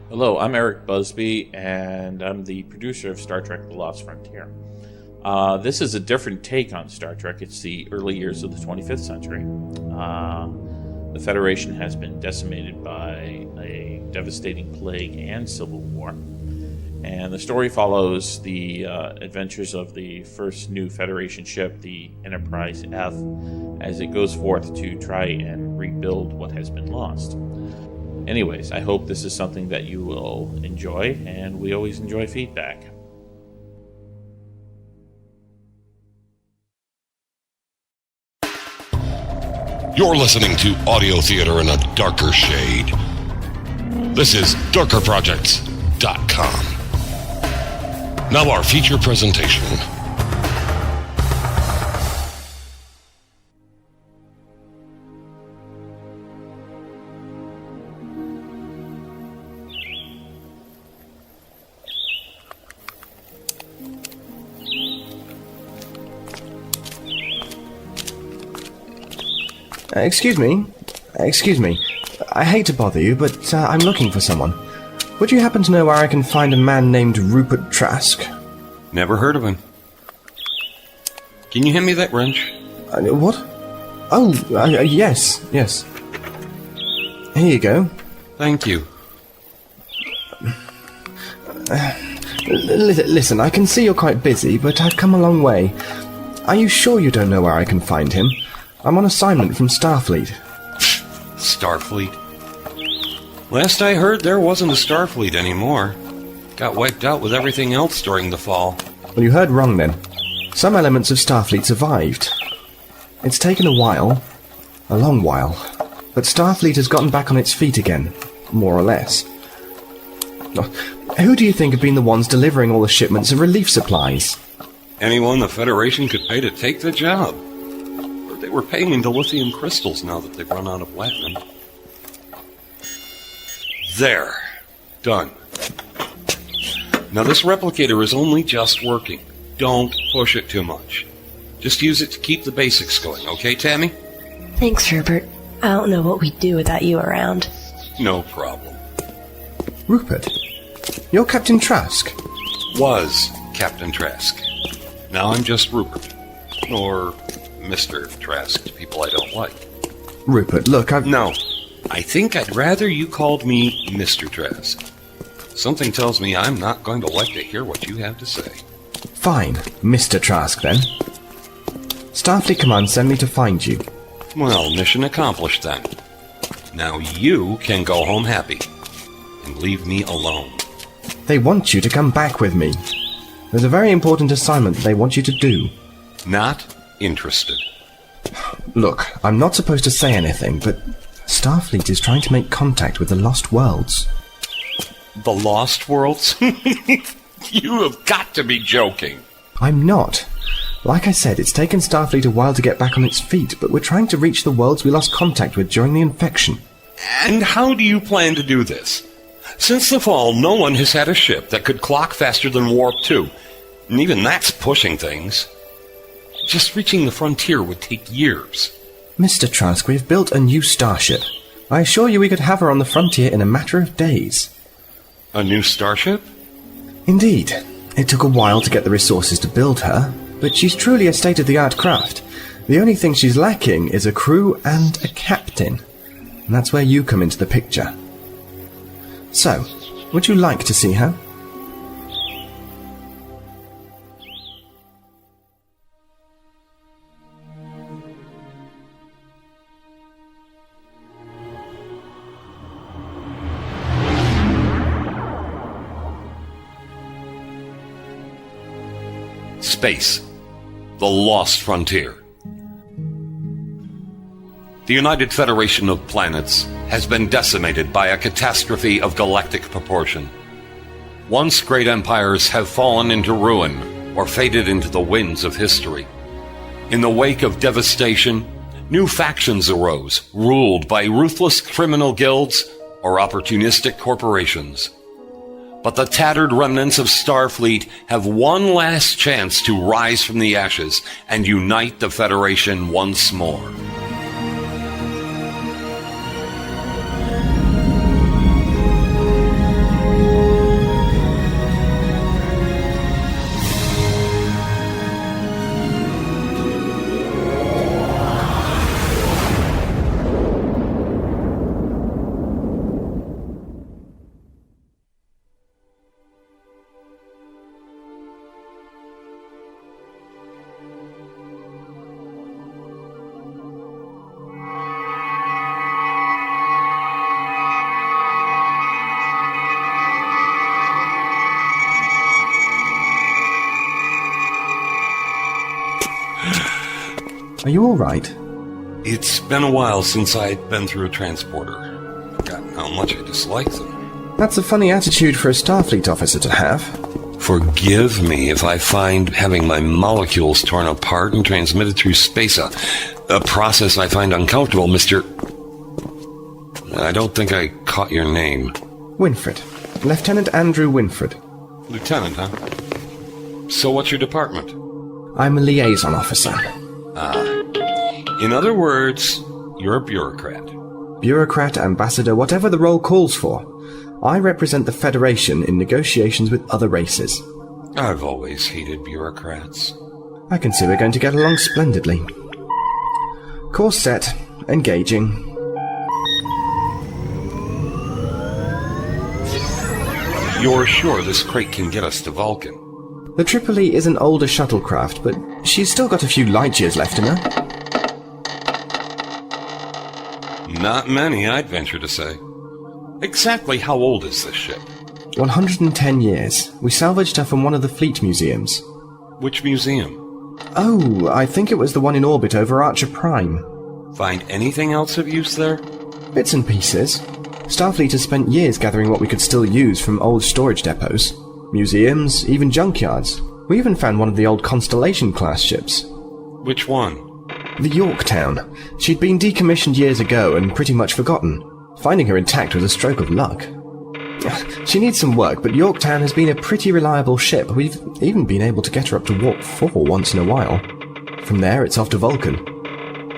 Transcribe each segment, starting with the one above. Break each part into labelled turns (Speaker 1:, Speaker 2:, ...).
Speaker 1: Hello, I'm Eric Busby, and I'm the producer of Star Trek The Lost Frontier. This is a different take on Star Trek. It's the early years of the 25th century. The Federation has been decimated by a devastating plague and civil war. And the story follows the adventures of the first new Federation ship, the Enterprise F, as it goes forth to try and rebuild what has been lost. Anyways, I hope this is something that you will enjoy, and we always enjoy feedback.
Speaker 2: You're listening to audio theater in a darker shade. This is darkerprojects.com. Now our feature presentation.
Speaker 3: Excuse me. I hate to bother you, but I'm looking for someone. Would you happen to know where I can find a man named Rupert Trask?
Speaker 4: Never heard of him. Can you hand me that wrench?
Speaker 3: What? Oh, yes. Here you go.
Speaker 4: Thank you.
Speaker 3: Listen, I can see you're quite busy, but I've come a long way. Are you sure you don't know where I can find him? I'm on assignment from Starfleet.
Speaker 4: Starfleet? Last I heard, there wasn't a Starfleet anymore. Got wiped out with everything else during the fall.
Speaker 3: Well, you heard wrong then. Some elements of Starfleet survived. It's taken a while. A long while. But Starfleet has gotten back on its feet again. More or less. Who do you think have been the ones delivering all the shipments of relief supplies?
Speaker 4: Anyone the Federation could pay to take the job. They were paying into lithium crystals now that they've run out of platinum. There. Done. Now this replicator is only just working. Don't push it too much. Just use it to keep the basics going, okay, Tammy?
Speaker 5: Thanks, Rupert. I don't know what we'd do without you around.
Speaker 4: No problem.
Speaker 3: Rupert, you're Captain Trask.
Speaker 4: Was Captain Trask. Now I'm just Rupert. Or Mr. Trask to people I don't like.
Speaker 3: Rupert, look,
Speaker 4: No. I think I'd rather you called me Mr. Trask. Something tells me I'm not going to like to hear what you have to say.
Speaker 3: Fine, Mr. Trask, then. Starfleet Command sent me to find you.
Speaker 4: Well, mission accomplished then. Now you can go home happy. And leave me alone.
Speaker 3: They want you to come back with me. There's a very important assignment they want you to do.
Speaker 4: Not interested.
Speaker 3: Look, I'm not supposed to say anything, but Starfleet is trying to make contact with the Lost Worlds.
Speaker 4: The Lost Worlds? You have got to be joking.
Speaker 3: I'm not. Like I said, it's taken Starfleet a while to get back on its feet, but we're trying to reach the worlds we lost contact with during the infection.
Speaker 4: And how do you plan to do this? Since the fall, no one has had a ship that could clock faster than Warp 2. And even that's pushing things. Just reaching the frontier would take years.
Speaker 3: Mr. Trask, we've built a new starship. I assure you we could have her on the frontier in a matter of days.
Speaker 4: A new starship?
Speaker 3: Indeed. It took a while to get the resources to build her, but she's truly a state-of-the-art craft. The only thing she's lacking is a crew and a captain. And that's where you come into the picture. So, would you like to see her?
Speaker 4: Space. The Lost Frontier. The United Federation of Planets has been decimated by a catastrophe of galactic proportion. Once great empires have fallen into ruin or faded into the winds of history. In the wake of devastation, new factions arose, ruled by ruthless criminal guilds or opportunistic corporations. But the tattered remnants of Starfleet have one last chance to rise from the ashes and unite the Federation once more.
Speaker 3: Are you all right?
Speaker 4: It's been a while since I'd been through a transporter. Forgotten how much I dislike them.
Speaker 3: That's a funny attitude for a Starfleet officer to have.
Speaker 4: Forgive me if I find having my molecules torn apart and transmitted through space a process I find uncomfortable, Mr. I don't think I caught your name.
Speaker 3: Winfred. Lieutenant Andrew Winfred.
Speaker 4: Lieutenant, huh? So what's your department?
Speaker 3: I'm a liaison officer.
Speaker 4: In other words, you're a bureaucrat.
Speaker 3: Bureaucrat, ambassador, whatever the role calls for. I represent the Federation in negotiations with other races.
Speaker 4: I've always hated bureaucrats.
Speaker 3: I can see we're going to get along splendidly. Course set. Engaging.
Speaker 4: You're sure this crate can get us to Vulcan?
Speaker 3: The Tripoli is an older shuttlecraft, but she's still got a few light years left in her.
Speaker 4: Not many, I'd venture to say. Exactly how old is this ship?
Speaker 3: 110 years. We salvaged her from one of the fleet museums.
Speaker 4: Which museum?
Speaker 3: Oh, I think it was the one in orbit over Archer Prime.
Speaker 4: Find anything else of use there?
Speaker 3: Bits and pieces. Starfleet has spent years gathering what we could still use from old storage depots. Museums, even junkyards. We even found one of the old Constellation-class ships.
Speaker 4: Which one?
Speaker 3: The Yorktown. She'd been decommissioned years ago and pretty much forgotten. Finding her intact was a stroke of luck. She needs some work, but Yorktown has been a pretty reliable ship. We've even been able to get her up to warp 4 once in a while. From there, it's off to Vulcan.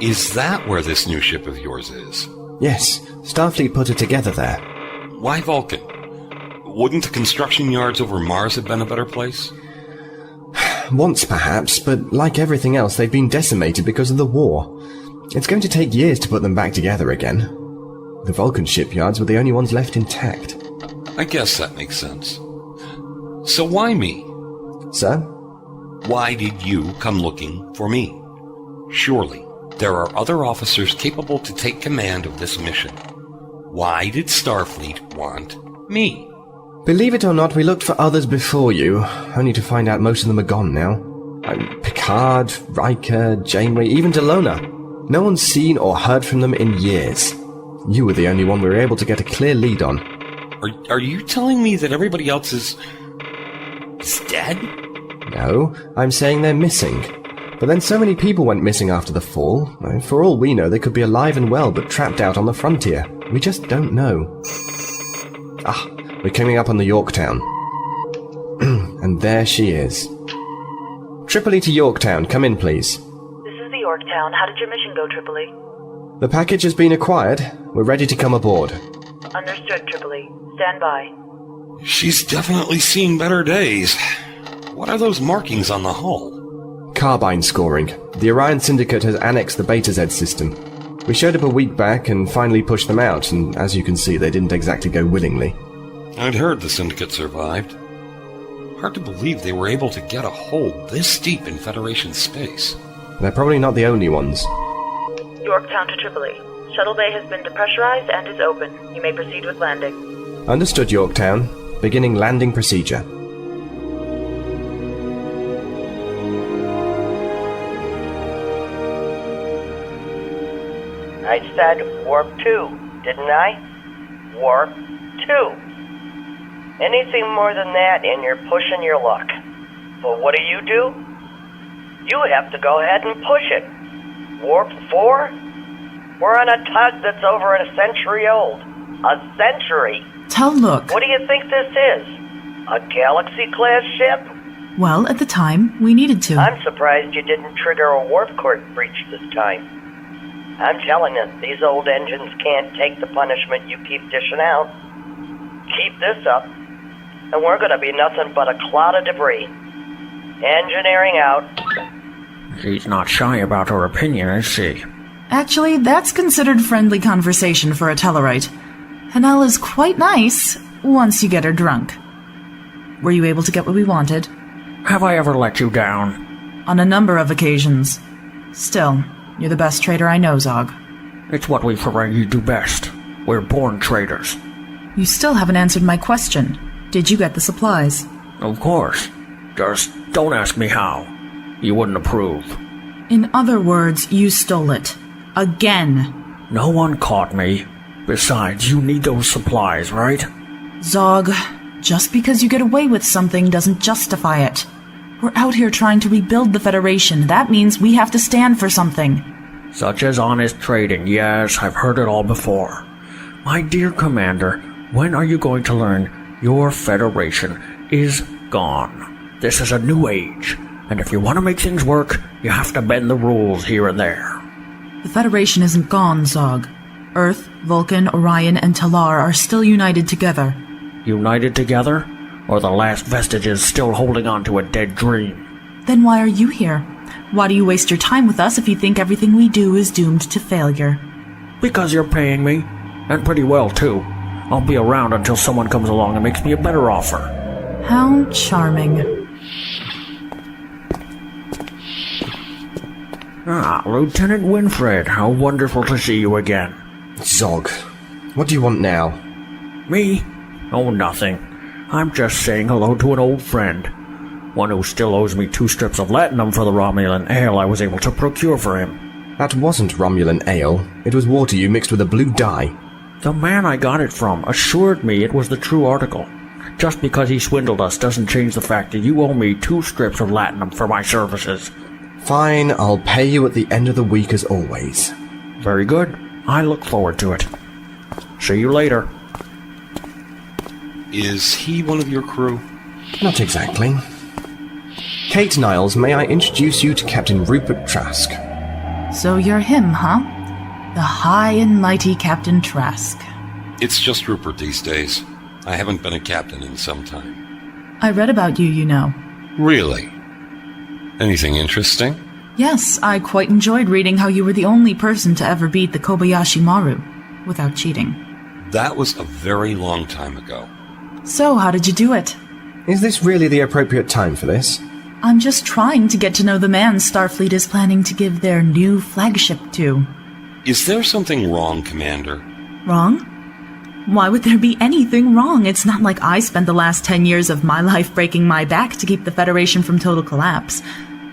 Speaker 4: Is that where this new ship of yours is?
Speaker 3: Yes, Starfleet put her together there.
Speaker 4: Why Vulcan? Wouldn't the construction yards over Mars have been a better place?
Speaker 3: Once, perhaps, but like everything else, they've been decimated because of the war. It's going to take years to put them back together again. The Vulcan shipyards were the only ones left intact.
Speaker 4: I guess that makes sense. So why me?
Speaker 3: Sir?
Speaker 4: Why did you come looking for me? Surely there are other officers capable to take command of this mission. Why did Starfleet want me?
Speaker 3: Believe it or not, we looked for others before you, only to find out most of them are gone now. Picard, Riker, Janeway, even Delona. No one's seen or heard from them in years. You were the only one we were able to get a clear lead on.
Speaker 4: Are you telling me that everybody else is dead?
Speaker 3: No, I'm saying they're missing. But then so many people went missing after the fall. For all we know, they could be alive and well, but trapped out on the frontier. We just don't know. We're coming up on the Yorktown. And there she is. Tripoli to Yorktown, come in, please.
Speaker 6: This is the Yorktown. How did your mission go, Tripoli?
Speaker 3: The package has been acquired. We're ready to come aboard.
Speaker 6: Understood, Tripoli. Stand by.
Speaker 4: She's definitely seen better days. What are those markings on the hull?
Speaker 3: Carbine scoring. The Orion Syndicate has annexed the Beta Z system. We showed up a week back and finally pushed them out, and as you can see, they didn't exactly go willingly.
Speaker 4: I'd heard the Syndicate survived. Hard to believe they were able to get a hole this deep in Federation space.
Speaker 3: They're probably not the only ones.
Speaker 6: Yorktown to Tripoli. Shuttle bay has been depressurized and is open. You may proceed with landing.
Speaker 3: Understood, Yorktown. Beginning landing procedure.
Speaker 7: I said warp 2, didn't I? Warp 2. Anything more than that and you're pushing your luck. But what do? You have to go ahead and push it. Warp 4? We're on a tug that's over a century old. A century.
Speaker 8: Look.
Speaker 7: What do you think this is? A Galaxy-class ship?
Speaker 8: Well, at the time, we needed to.
Speaker 7: I'm surprised you didn't trigger a warp core breach this time. I'm telling you, these old engines can't take the punishment you keep dishing out. Keep this up, and we're going to be nothing but a cloud of debris. Engineering out.
Speaker 9: She's not shy about her opinion, is she?
Speaker 8: Actually, that's considered friendly conversation for a Tellarite. Hanel is quite nice once you get her drunk. Were you able to get what we wanted?
Speaker 9: Have I ever let you down?
Speaker 8: On a number of occasions. Still, you're the best trader I know, Zog.
Speaker 9: It's what we Ferengi do best. We're born traders.
Speaker 8: You still haven't answered my question. Did you get the supplies?
Speaker 9: Of course. Just don't ask me how. You wouldn't approve.
Speaker 8: In other words, you stole it. Again.
Speaker 9: No one caught me. Besides, you need those supplies, right?
Speaker 8: Zog, just because you get away with something doesn't justify it. We're out here trying to rebuild the Federation. That means we have to stand for something.
Speaker 9: Such as honest trading, yes, I've heard it all before. My dear Commander, when are you going to learn your Federation is gone? This is a new age, and if you want to make things work, you have to bend the rules here and there.
Speaker 8: The Federation isn't gone, Zog. Earth, Vulcan, Orion, and Talar are still united together.
Speaker 9: United together? Or the last vestiges still holding on to a dead dream?
Speaker 8: Then why are you here? Why do you waste your time with us if you think everything we do is doomed to failure?
Speaker 9: Because you're paying me. And pretty well, too. I'll be around until someone comes along and makes me a better offer.
Speaker 8: How charming.
Speaker 9: Ah, Lieutenant Winfred, how wonderful to see you again.
Speaker 3: Zog, what do you want now?
Speaker 9: Me? Oh, nothing. I'm just saying hello to an old friend. One who still owes me 2 strips of latinum for the Romulan ale I was able to procure for him.
Speaker 3: That wasn't Romulan ale. It was water you mixed with a blue dye.
Speaker 9: The man I got it from assured me it was the true article. Just because he swindled us doesn't change the fact that you owe me 2 strips of latinum for my services.
Speaker 3: Fine, I'll pay you at the end of the week as always.
Speaker 9: Very good. I look forward to it. See you later.
Speaker 4: Is he one of your crew?
Speaker 3: Not exactly. Kate Niles, may I introduce you to Captain Rupert Trask?
Speaker 8: So you're him, huh? The high and mighty Captain Trask.
Speaker 4: It's just Rupert these days. I haven't been a captain in some time.
Speaker 8: I read about you, you know.
Speaker 4: Really? Anything interesting?
Speaker 8: Yes, I quite enjoyed reading how you were the only person to ever beat the Kobayashi Maru without cheating.
Speaker 4: That was a very long time ago.
Speaker 8: So, how did you do it?
Speaker 3: Is this really the appropriate time for this?
Speaker 8: I'm just trying to get to know the man Starfleet is planning to give their new flagship to.
Speaker 4: Is there something wrong, Commander?
Speaker 8: Wrong? Why would there be anything wrong? It's not like I spent the last 10 years of my life breaking my back to keep the Federation from total collapse.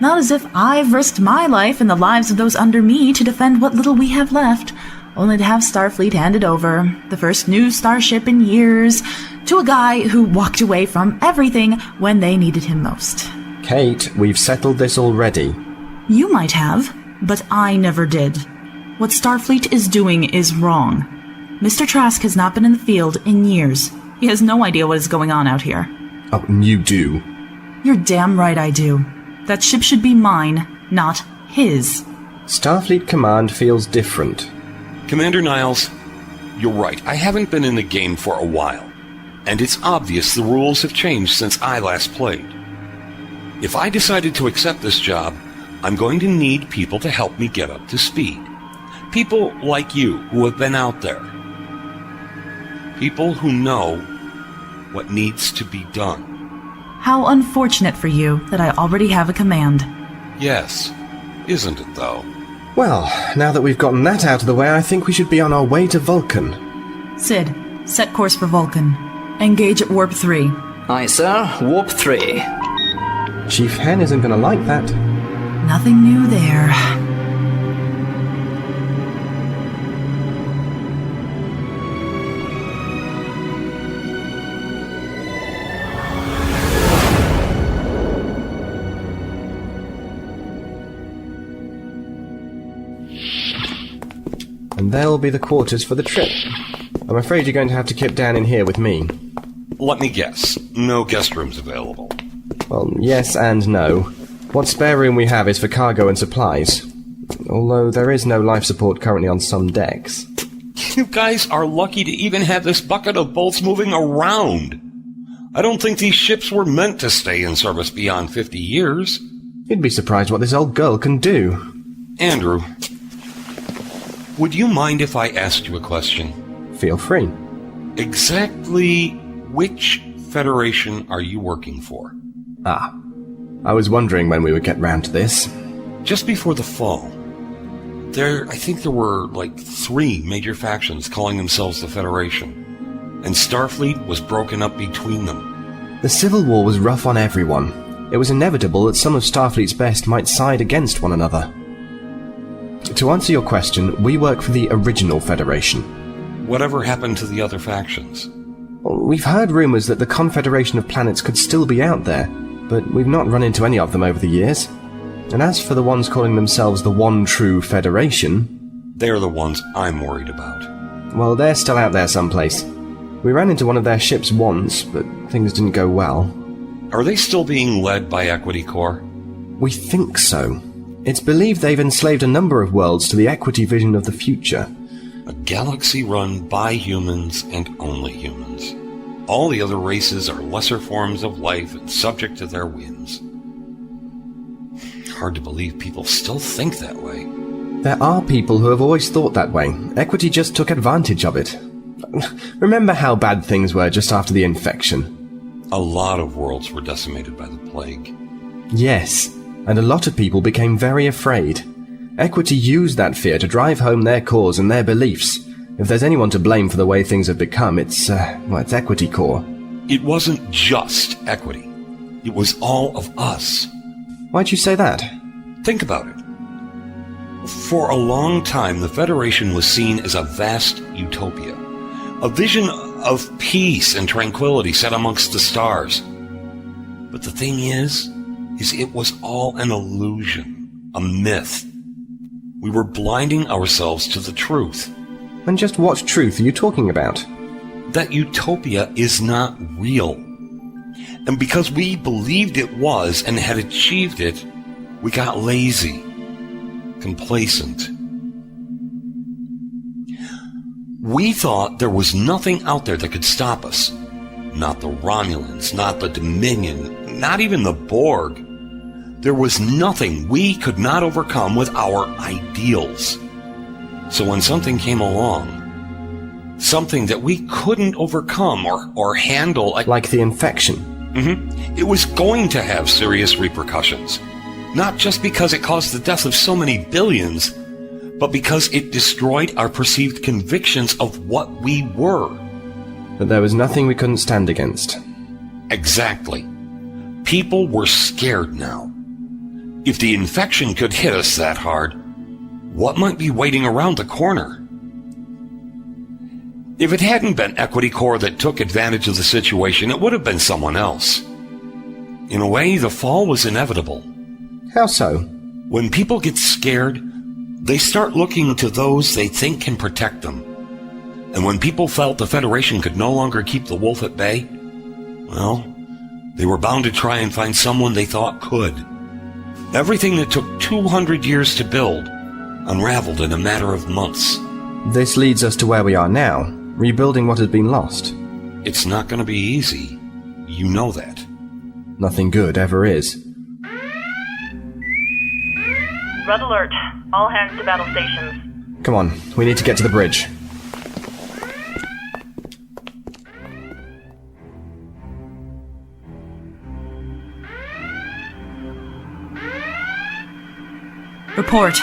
Speaker 8: Not as if I've risked my life and the lives of those under me to defend what little we have left, only to have Starfleet handed over, the first new starship in years, to a guy who walked away from everything when they needed him most.
Speaker 3: Kate, we've settled this already.
Speaker 8: You might have, but I never did. What Starfleet is doing is wrong. Mr. Trask has not been in the field in years. He has no idea what is going on out here.
Speaker 3: Oh, you do.
Speaker 8: You're damn right I do. That ship should be mine, not his.
Speaker 3: Starfleet Command feels different.
Speaker 4: Commander Niles, you're right. I haven't been in the game for a while. And it's obvious the rules have changed since I last played. If I decided to accept this job, I'm going to need people to help me get up to speed. People like you who have been out there. People who know what needs to be done.
Speaker 8: How unfortunate for you that I already have a command.
Speaker 4: Yes, isn't it though?
Speaker 3: Well, now that we've gotten that out of the way, I think we should be on our way to Vulcan.
Speaker 8: Sid, set course for Vulcan. Engage at Warp 3.
Speaker 10: Aye, sir. Warp 3.
Speaker 3: Chief Hen isn't going to like that.
Speaker 8: Nothing new there.
Speaker 3: And there'll be the quarters for the trip. I'm afraid you're going to have to kip down in here with me.
Speaker 4: Let me guess. No guest rooms available.
Speaker 3: Well, yes and no. What spare room we have is for cargo and supplies. Although there is no life support currently on some decks.
Speaker 4: You guys are lucky to even have this bucket of bolts moving around. I don't think these ships were meant to stay in service beyond 50 years.
Speaker 3: You'd be surprised what this old girl can do.
Speaker 4: Andrew, would you mind if I asked you a question?
Speaker 3: Feel free.
Speaker 4: Exactly which Federation are you working for?
Speaker 3: Ah, I was wondering when we would get round to this.
Speaker 4: Just before the fall, I think there were like 3 major factions calling themselves the Federation, and Starfleet was broken up between them.
Speaker 3: The Civil War was rough on everyone. It was inevitable that some of Starfleet's best might side against one another. To answer your question, we work for the original Federation.
Speaker 4: Whatever happened to the other factions?
Speaker 3: We've heard rumors that the Confederation of Planets could still be out there, but we've not run into any of them over the years. And as for the ones calling themselves the One True Federation...
Speaker 4: They're the ones I'm worried about.
Speaker 3: Well, they're still out there someplace. We ran into one of their ships once, but things didn't go well.
Speaker 4: Are they still being led by Equity Corps?
Speaker 3: We think so. It's believed they've enslaved a number of worlds to the Equity vision of the future.
Speaker 4: A galaxy run by humans and only humans. All the other races are lesser forms of life and subject to their whims. Hard to believe people still think that way.
Speaker 3: There are people who have always thought that way. Equity just took advantage of it. Remember how bad things were just after the infection?
Speaker 4: A lot of worlds were decimated by the plague.
Speaker 3: Yes, and a lot of people became very afraid. Equity used that fear to drive home their cause and their beliefs. If there's anyone to blame for the way things have become, it's Equity Corps.
Speaker 4: It wasn't just Equity. It was all of us.
Speaker 3: Why'd you say that?
Speaker 4: Think about it. For a long time, the Federation was seen as a vast utopia. A vision of peace and tranquility set amongst the stars. But the thing is it was all an illusion, a myth. We were blinding ourselves to the truth.
Speaker 3: And just what truth are you talking about?
Speaker 4: That utopia is not real. And because we believed it was and had achieved it, we got lazy, complacent. We thought there was nothing out there that could stop us. Not the Romulans, not the Dominion, not even the Borg. There was nothing we could not overcome with our ideals. So when something came along, something that we couldn't overcome or handle...
Speaker 3: Like the infection?
Speaker 4: It was going to have serious repercussions. Not just because it caused the death of so many billions, but because it destroyed our perceived convictions of what we were.
Speaker 3: But there was nothing we couldn't stand against.
Speaker 4: Exactly. People were scared now. If the infection could hit us that hard, what might be waiting around the corner? If it hadn't been Equity Corps that took advantage of the situation, it would have been someone else. In a way, the fall was inevitable.
Speaker 3: How so?
Speaker 4: When people get scared, they start looking to those they think can protect them. And when people felt the Federation could no longer keep the wolf at bay, well, they were bound to try and find someone they thought could. Everything that took 200 years to build unraveled in a matter of months.
Speaker 3: This leads us to where we are now, rebuilding what has been lost.
Speaker 4: It's not going to be easy. You know that.
Speaker 3: Nothing good ever is.
Speaker 6: Red alert. All hands to battle stations.
Speaker 3: Come on, we need to get to the bridge.
Speaker 8: Report.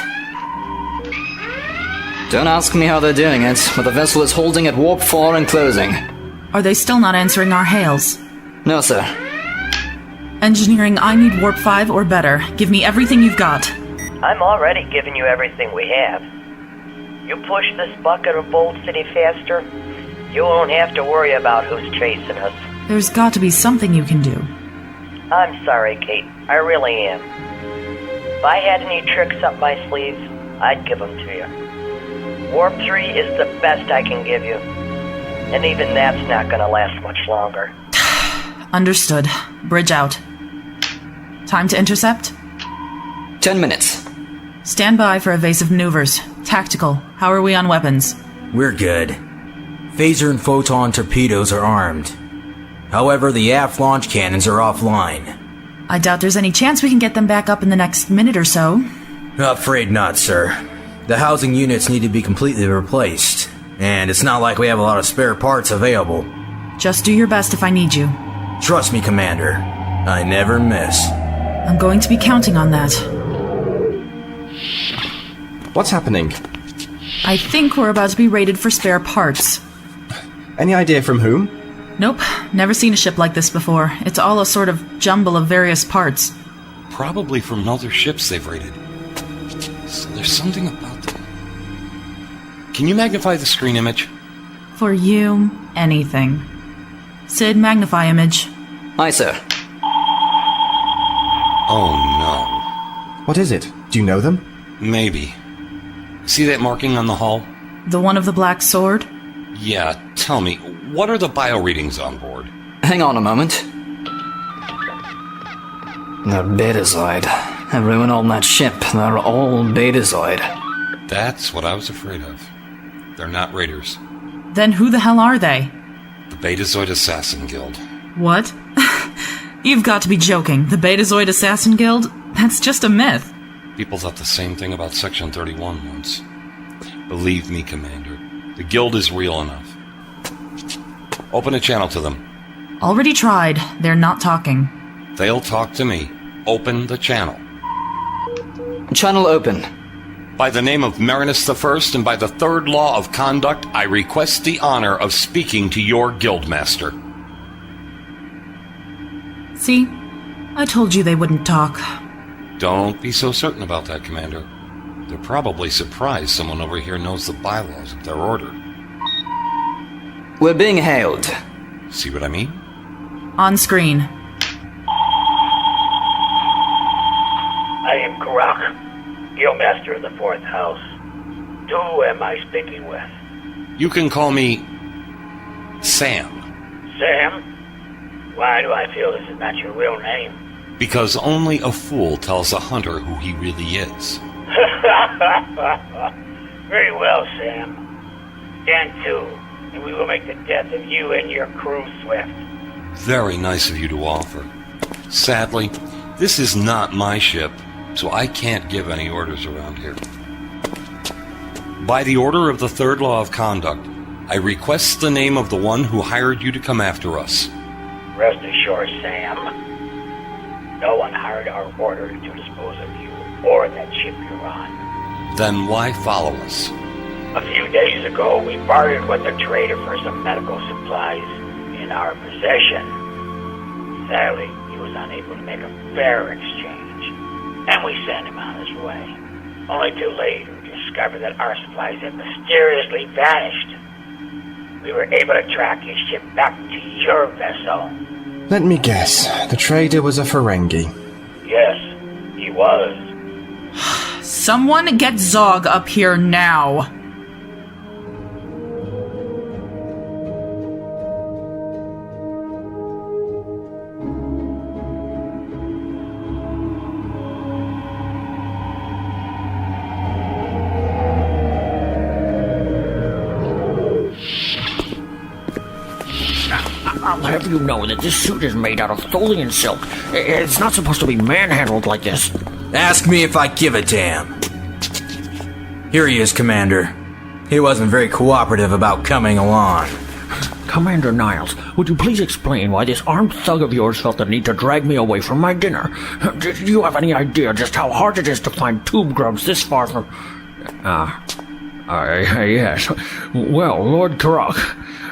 Speaker 10: Don't ask me how they're doing it, but the vessel is holding at warp 4 and closing.
Speaker 8: Are they still not answering our hails?
Speaker 10: No, sir.
Speaker 8: Engineering, I need warp 5 or better. Give me everything you've got.
Speaker 7: I'm already giving you everything we have. You push this bucket of Bold City faster, you won't have to worry about who's chasing us.
Speaker 8: There's got to be something you can do.
Speaker 7: I'm sorry, Kate. I really am. If I had any tricks up my sleeves, I'd give them to you. Warp 3 is the best I can give you. And even that's not gonna last much longer.
Speaker 8: Understood. Bridge out. Time to intercept?
Speaker 10: 10 minutes.
Speaker 8: Stand by for evasive maneuvers. Tactical. How are we on weapons?
Speaker 11: We're good. Phaser and photon torpedoes are armed. However, the aft launch cannons are offline.
Speaker 8: I doubt there's any chance we can get them back up in the next minute or so.
Speaker 11: Afraid not, sir. The housing units need to be completely replaced, and it's not like we have a lot of spare parts available.
Speaker 8: Just do your best if I need you.
Speaker 11: Trust me, Commander. I never miss.
Speaker 8: I'm going to be counting on that.
Speaker 3: What's happening?
Speaker 8: I think we're about to be raided for spare parts.
Speaker 3: Any idea from whom?
Speaker 8: Nope, never seen a ship like this before. It's all a sort of jumble of various parts.
Speaker 4: Probably from other ships they've raided. So they're There's something about them. Can you magnify the screen image?
Speaker 8: For you, anything. Sid, magnify image.
Speaker 10: Aye, sir.
Speaker 4: Oh, no.
Speaker 3: What is it? Do you know them?
Speaker 4: Maybe. See that marking on the hull?
Speaker 8: The one of the black sword?
Speaker 4: Yeah, tell me, what are the bio readings on board?
Speaker 10: Hang on a moment. They're Betazoid. Everyone on that ship, they're all Betazoid.
Speaker 4: That's what I was afraid of. They're not raiders.
Speaker 8: Then who the hell are they?
Speaker 4: The Betazoid Assassin Guild.
Speaker 8: What? You've got to be joking. The Betazoid Assassin Guild? That's just a myth.
Speaker 4: People thought the same thing about Section 31 once. Believe me, Commander, the Guild is real enough. Open a channel to them.
Speaker 8: Already tried. They're not talking.
Speaker 4: They'll talk to me. Open the channel.
Speaker 10: Channel open.
Speaker 4: By the name of Marinus I and by the third law of conduct, I request the honor of speaking to your Guildmaster.
Speaker 8: See? I told you they wouldn't talk.
Speaker 4: Don't be so certain about that, Commander. They're probably surprised someone over here knows the bylaws of their order.
Speaker 10: We're being hailed.
Speaker 4: See what I mean?
Speaker 8: On screen.
Speaker 12: I am Karak, Guildmaster of the 4th House. Who am I speaking with?
Speaker 4: You can call me Sam.
Speaker 12: Sam? Why do I feel this is not your real name?
Speaker 4: Because only a fool tells a hunter who he really is.
Speaker 12: Very well, Sam. Stand to, and we will make the death of you and your crew swift.
Speaker 4: Very nice of you to offer. Sadly, this is not my ship, so I can't give any orders around here. By the order of the third law of conduct, I request the name of the one who hired you to come after us.
Speaker 12: Rest assured, Sam. No one hired our order to dispose of you or that ship you're on.
Speaker 4: Then why follow us?
Speaker 12: A few days ago, we bartered with a trader for some medical supplies in our possession. Sadly, he was unable to make a fair exchange, and we sent him on his way, only to later discover that our supplies had mysteriously vanished. We were able to track his ship back to your vessel.
Speaker 3: Let me guess. The trader was a Ferengi.
Speaker 12: Yes, he was.
Speaker 8: Someone get Zog up here now.
Speaker 9: I'll have you know that this suit is made out of Tholian silk. It's not supposed to be manhandled like this.
Speaker 11: Ask me if I give a damn. Here he is, Commander. He wasn't very cooperative about coming along.
Speaker 9: Commander Niles, would you please explain why this armed thug of yours felt the need to drag me away from my dinner? Do you have any idea just how hard it is to find tube grubs this far from... yes. Well, Lord Karak,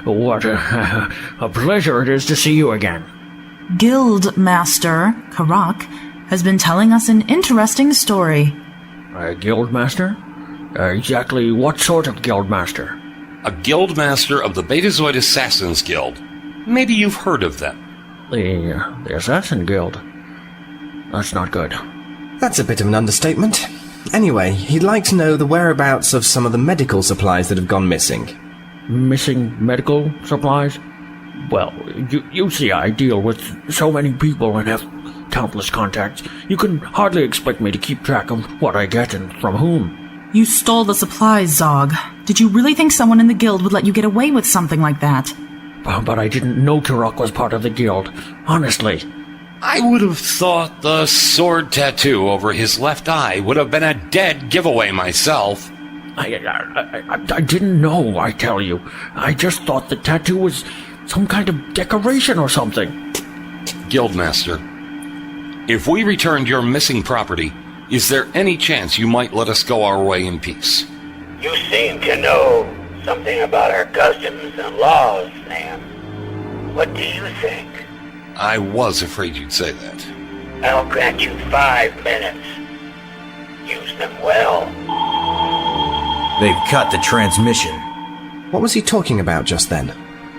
Speaker 9: what a pleasure it is to see you again.
Speaker 8: Guildmaster Karak has been telling us an interesting story.
Speaker 9: Guildmaster? Exactly what sort of guildmaster?
Speaker 4: A guildmaster of the Betazoid Assassins Guild. Maybe you've heard of them.
Speaker 9: The Assassin Guild? That's not good.
Speaker 3: That's a bit of an understatement. Anyway, he'd like to know the whereabouts of some of the medical supplies that have gone missing.
Speaker 9: Missing medical supplies? Well, you see, I deal with so many people and have countless contacts. You can hardly expect me to keep track of what I get and from whom.
Speaker 8: You stole the supplies, Zog. Did you really think someone in the guild would let you get away with something like that?
Speaker 9: But I didn't know Turok was part of the guild. Honestly.
Speaker 4: I would have thought the sword tattoo over his left eye would have been a dead giveaway myself.
Speaker 9: I didn't know, I tell you. I just thought the tattoo was some kind of decoration or something.
Speaker 4: Guildmaster, if we returned your missing property, is there any chance you might let us go our way in peace?
Speaker 12: You seem to know something about our customs and laws, Sam. What do you think?
Speaker 4: I was afraid you'd say that.
Speaker 12: I'll grant you 5 minutes. Use them well.
Speaker 11: They've cut the transmission.
Speaker 3: What was he talking about just then?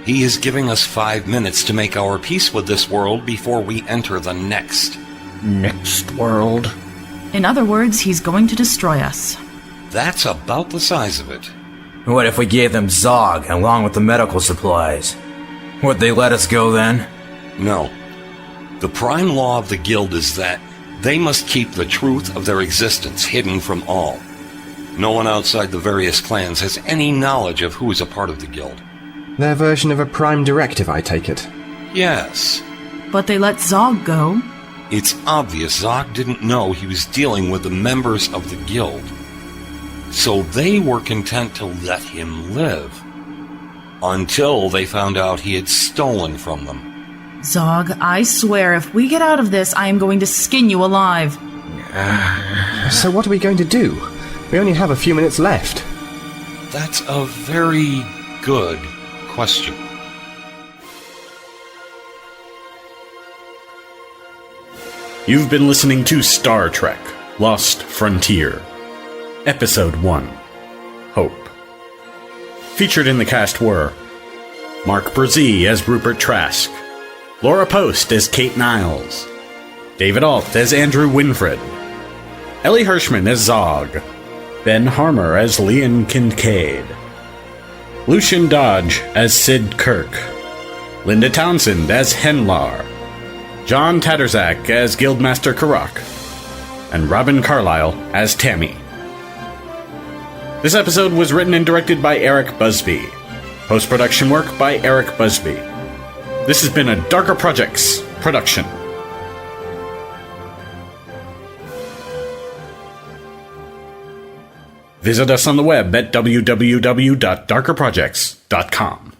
Speaker 4: He is giving us 5 minutes to make our peace with this world before we enter the next.
Speaker 9: Next world?
Speaker 8: In other words, he's going to destroy us.
Speaker 4: That's about the size of it.
Speaker 11: What if we gave them Zog along with the medical supplies? Would they let us go then?
Speaker 4: No. The prime law of the guild is that they must keep the truth of their existence hidden from all. No one outside the various clans has any knowledge of who is a part of the guild.
Speaker 3: Their version of a prime directive, I take it.
Speaker 4: Yes.
Speaker 8: But they let Zog go.
Speaker 4: It's obvious Zog didn't know he was dealing with the members of the guild. So they were content to let him live. Until they found out he had stolen from them.
Speaker 8: Zog, I swear if we get out of this, I am going to skin you alive.
Speaker 3: So what are we going to do? We only have a few minutes left.
Speaker 4: That's a very good question.
Speaker 13: You've been listening to Star Trek: Lost Frontier, Episode 1, Hope. Featured in the cast were Mark Brzee as Rupert Trask, Laura Post as Kate Niles, David Alt as Andrew Winfred, Ellie Hirschman as Zog, Ben Harmer as Leon Kincaid, Lucian Dodge as Sid Kirk, Linda Townsend as Henlar, John Tatterzak as Guildmaster Karak, and Robin Carlyle as Tammy. This episode was written and directed by Eric Busby. Post-production work by Eric Busby. This has been a Darker Projects production. Visit us on the web at www.darkerprojects.com.